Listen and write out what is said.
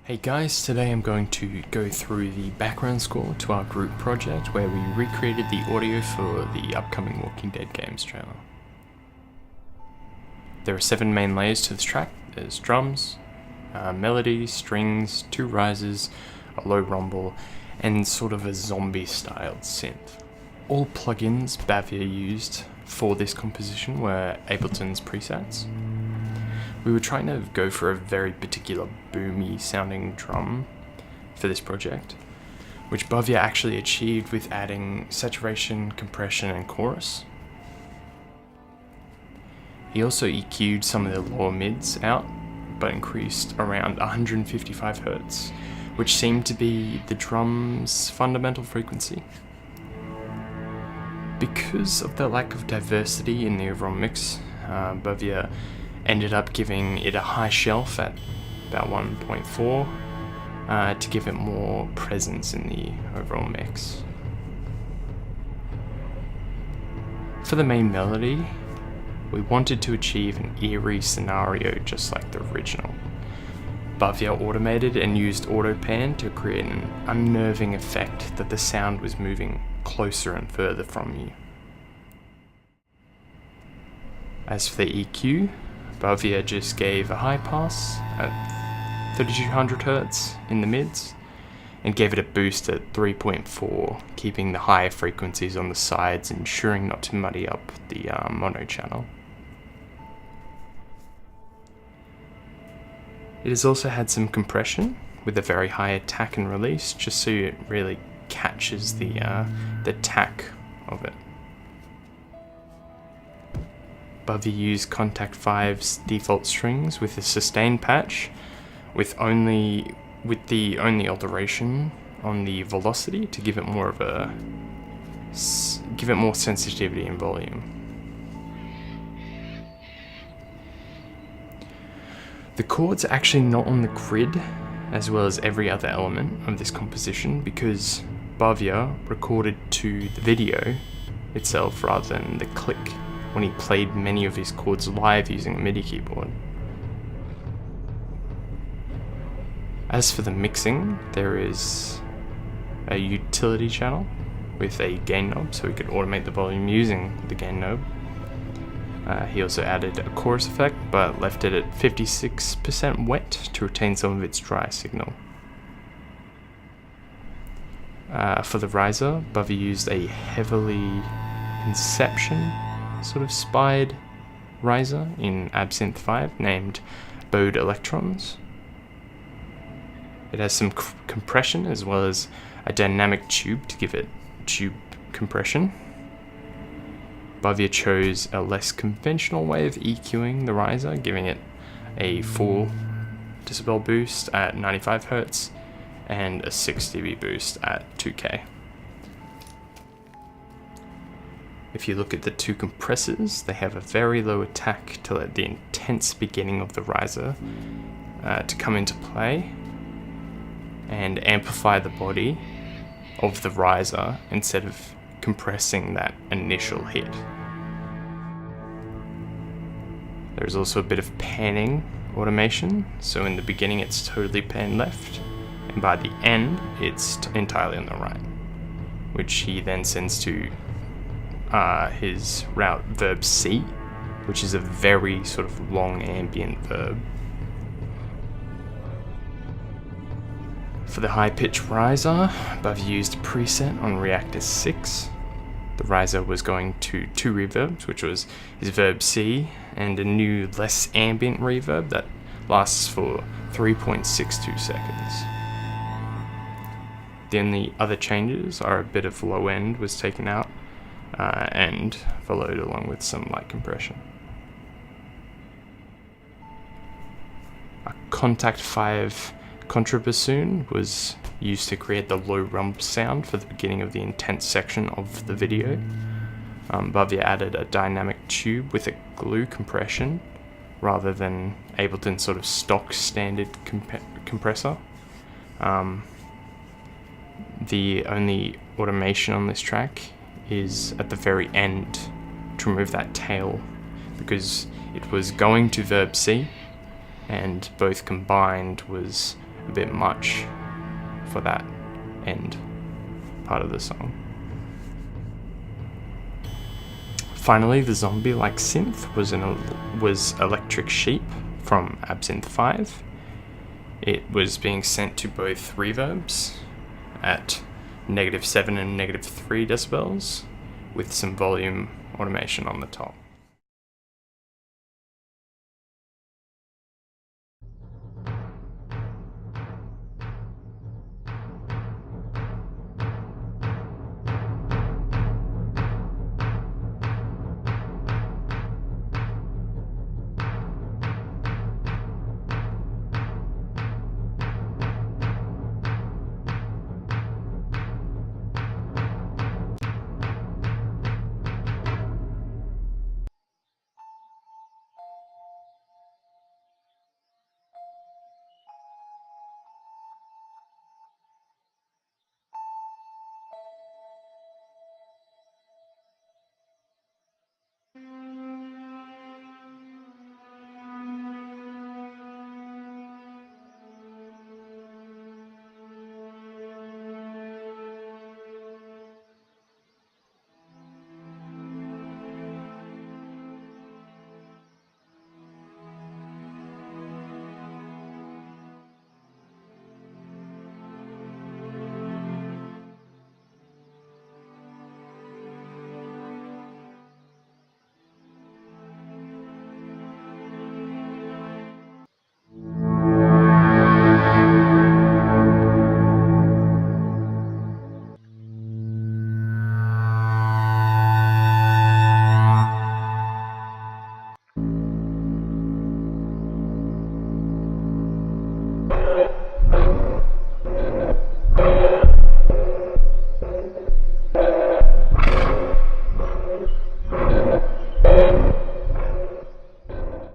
Hey guys, today I'm going to go through the background score to our group project where we recreated the audio for the upcoming Walking Dead games trailer. There are 7 main layers to this track. There's drums, melody, strings, 2 rises, a low rumble, and sort of a zombie-styled synth. All plugins Bhavya used for this composition were Ableton's presets. We were trying to go for a very particular boomy sounding drum for this project, which Bhavya actually achieved with adding saturation, compression, and chorus. He also EQ'd some of the lower mids out, but increased around 155 Hz, which seemed to be the drum's fundamental frequency. Because of the lack of diversity in the overall mix, Bhavya ended up giving it a high shelf at about 1.4 to give it more presence in the overall mix. For the main melody, we wanted to achieve an eerie scenario just like the original. Bhavya automated and used autopan to create an unnerving effect that the sound was moving closer and further from you. As for the EQ, Bhavya just gave a high pass at 3200 Hz in the mids and gave it a boost at 3.4, keeping the higher frequencies on the sides, ensuring not to muddy up the mono channel. It has also had some compression with a very high attack and release, just so it really catches the tack of it. Bhavya used Contact 5's default strings with a sustain patch, with the only alteration on the velocity to give it more sensitivity and volume. The chords are actually not on the grid, as well as every other element of this composition, because Bhavya recorded to the video itself rather than the click when he played many of his chords live using a MIDI keyboard. As for the mixing, there is a utility channel with a gain knob, so we could automate the volume using the gain knob. He also added a chorus effect, but left it at 56% wet to retain some of its dry signal. For the riser, Bhavya used a heavily Inception sort of spied riser in Absinthe 5 named Bode Electrons. It has some compression as well as a dynamic tube to give it tube compression. Bhavya chose a less conventional way of EQing the riser, giving it a full decibel boost at 95 Hz and a 6 dB boost at 2K. If you look at the 2 compressors, they have a very low attack to let the intense beginning of the riser to come into play and amplify the body of the riser instead of compressing that initial hit. There's also a bit of panning automation, so in the beginning it's totally pan left, and by the end it's entirely on the right, which he then sends to his route verb C, which is a very sort of long ambient verb. For the high pitch riser, Bhavya used a preset on Reactor 6. The riser was going to 2 reverbs, which was his verb C, and a new less ambient reverb that lasts for 3.62 seconds. The only other changes are a bit of low end was taken out, and followed along with some light compression. A Contact 5 contrabassoon was used to create the low rumble sound for the beginning of the intense section of the video. Bhavya added a dynamic tube with a glue compression rather than Ableton's sort of stock standard compressor. The only automation on this track is at the very end to remove that tail, because it was going to verb C and both combined was a bit much for that end part of the song. Finally, the zombie-like synth was Electric Sheep from Absinthe 5. It was being sent to both reverbs at -7 and -3 decibels with some volume automation on the top.